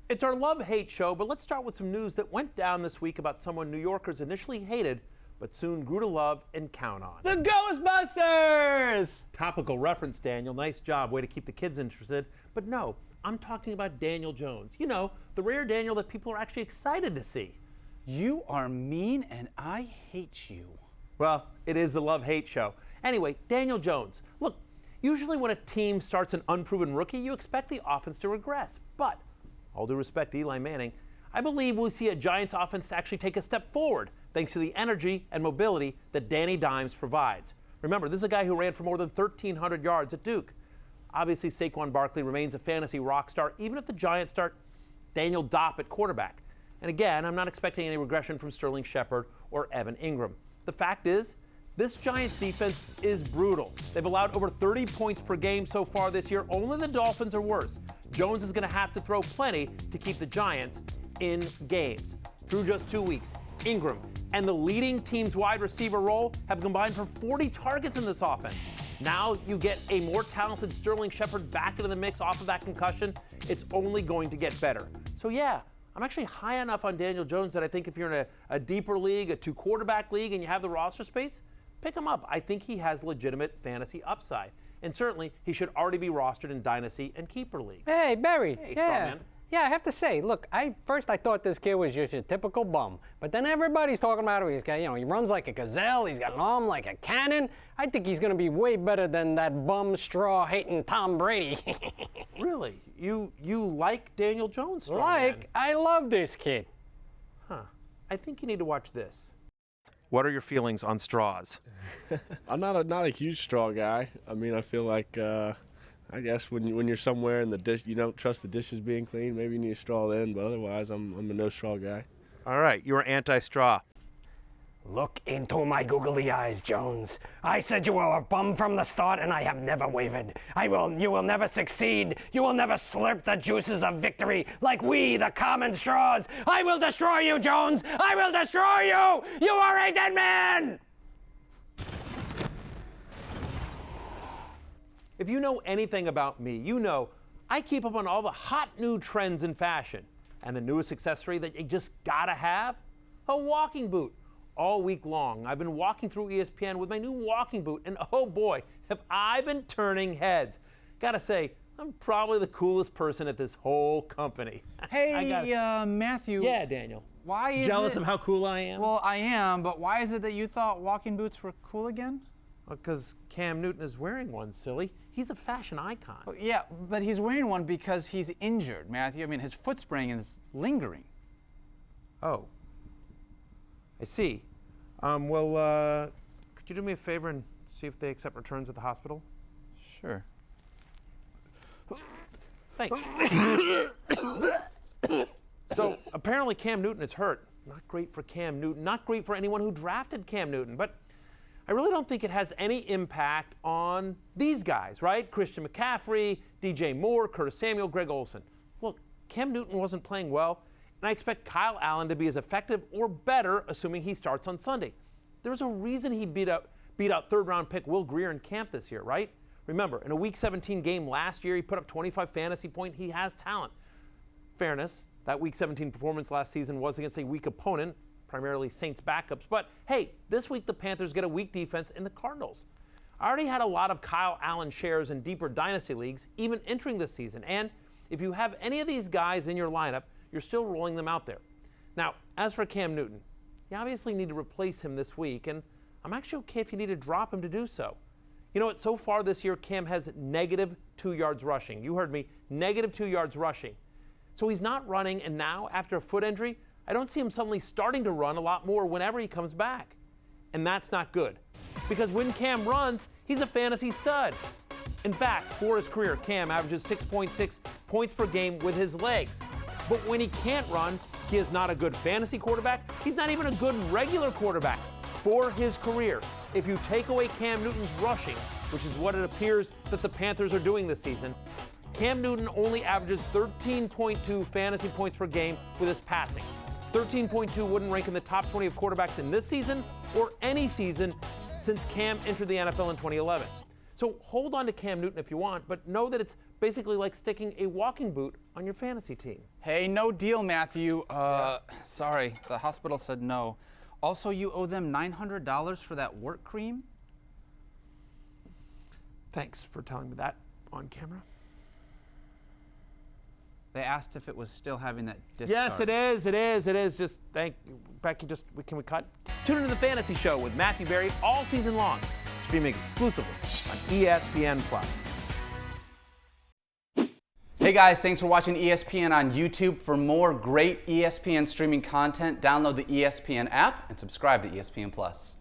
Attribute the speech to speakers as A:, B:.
A: It's our love-hate show, but let's start with some news that went down this week about someone New Yorkers initially hated, but soon grew to love and count on.
B: The Ghostbusters!
A: Topical reference, Daniel. Nice job. Way to keep the kids interested. But no, I'm talking about Daniel Jones. You know, the rare Daniel that people are actually excited to see.
B: You are mean and I hate you.
A: Well, it is the love-hate show. Anyway, Daniel Jones. Look, usually when a team starts an unproven rookie, you expect the offense to regress. But, all due respect to Eli Manning, I believe we'll see a Giants offense actually take a step forward thanks to the energy and mobility that Danny Dimes provides. Remember, this is a guy who ran for more than 1,300 yards at Duke. Obviously, Saquon Barkley remains a fantasy rock star, even if the Giants start Daniel Dopp at quarterback. And again, I'm not expecting any regression from Sterling Shepard or Evan Ingram. The fact is, this Giants defense is brutal. They've allowed over 30 points per game so far this year. Only the Dolphins are worse. Jones is going to have to throw plenty to keep the Giants in games. Through just 2 weeks, Ingram and the leading team's wide receiver role have combined for 40 targets in this offense. Now you get a more talented Sterling Shepard back into the mix off of that concussion. It's only going to get better. So yeah, I'm actually high enough on Daniel Jones that I think if you're in a deeper league, a 2-quarterback league, and you have the roster space, pick him up. I think he has legitimate fantasy upside. And certainly, he should already be rostered in Dynasty and Keeper League.
C: Hey, Barry.
A: Hey,
C: yeah.
A: Strongman.
C: Yeah, I have to say, look, first I thought this kid was just a typical bum. But then everybody's talking about him. He's got, he runs like a gazelle. He's got an arm like a cannon. I think he's going to be way better than that bum, straw-hating Tom Brady.
A: Really? You like Daniel Jones, Strongman?
C: Like? I love this kid.
A: Huh. I think you need to watch this. What are your feelings on straws?
D: I'm not a huge straw guy. I mean, I feel like, I guess when you're somewhere and the dish, you don't trust the dishes being clean, maybe you need a straw then, but otherwise I'm a no straw guy.
A: All right, you are anti-straw.
C: Look into my googly eyes, Jones. I said you were a bum from the start, and I have never wavered. You will never succeed. You will never slurp the juices of victory like we, the common straws. I will destroy you, Jones. I will destroy you. You are a dead man.
A: If you know anything about me, you know I keep up on all the hot new trends in fashion. And the newest accessory that you just gotta have? A walking boot. All week long, I've been walking through ESPN with my new walking boot, and oh boy, have I been turning heads. Gotta say, I'm probably the coolest person at this whole company.
B: Hey, Matthew.
A: Yeah, Daniel.
B: Why is
A: Jealous of how cool I am?
B: Well, I am, but why is it that you thought walking boots were cool again?
A: Because Cam Newton is wearing one, silly. He's a fashion icon.
B: Well, yeah, but he's wearing one because he's injured, Matthew. I mean, his foot sprain is lingering.
A: Oh. I see. Could you do me a favor and see if they accept returns at the hospital?
B: Sure.
A: Thanks. So, apparently Cam Newton is hurt. Not great for Cam Newton. Not great for anyone who drafted Cam Newton. But I really don't think it has any impact on these guys, right? Christian McCaffrey, DJ Moore, Curtis Samuel, Greg Olsen. Look, Cam Newton wasn't playing well, and I expect Kyle Allen to be as effective or better, assuming he starts on Sunday. There's a reason he beat out third-round pick Will Grier in camp this year, right? Remember, in a Week 17 game last year, he put up 25 fantasy points. He has talent. Fairness, that Week 17 performance last season was against a weak opponent, primarily Saints backups. But hey, this week the Panthers get a weak defense in the Cardinals. I already had a lot of Kyle Allen shares in deeper dynasty leagues, even entering this season. And if you have any of these guys in your lineup, you're still rolling them out there. Now, as for Cam Newton, you obviously need to replace him this week, and I'm actually okay if you need to drop him to do so. You know what? So far this year, Cam has -2 yards rushing. You heard me, -2 yards rushing. So he's not running, and now, after a foot injury, I don't see him suddenly starting to run a lot more whenever he comes back. And that's not good. Because when Cam runs, he's a fantasy stud. In fact, for his career, Cam averages 6.6 points per game with his legs. But when he can't run, he is not a good fantasy quarterback. He's not even a good regular quarterback for his career. If you take away Cam Newton's rushing, which is what it appears that the Panthers are doing this season, Cam Newton only averages 13.2 fantasy points per game with his passing. 13.2 wouldn't rank in the top 20 of quarterbacks in this season or any season since Cam entered the NFL in 2011. So hold on to Cam Newton if you want, but know that it's basically like sticking a walking boot on your fantasy team.
B: Hey, no deal, Matthew. Sorry, the hospital said no. Also, you owe them $900 for that work cream?
A: Thanks for telling me that on camera.
B: They asked if it was still having that discharge.
A: Yes, it is. It is. Just thank Becky. Can we cut? Tune into the Fantasy Show with Matthew Berry all season long, streaming exclusively on ESPN+.
B: Hey guys, thanks for watching ESPN on YouTube. For more great ESPN streaming content, download the ESPN app and subscribe to ESPN+.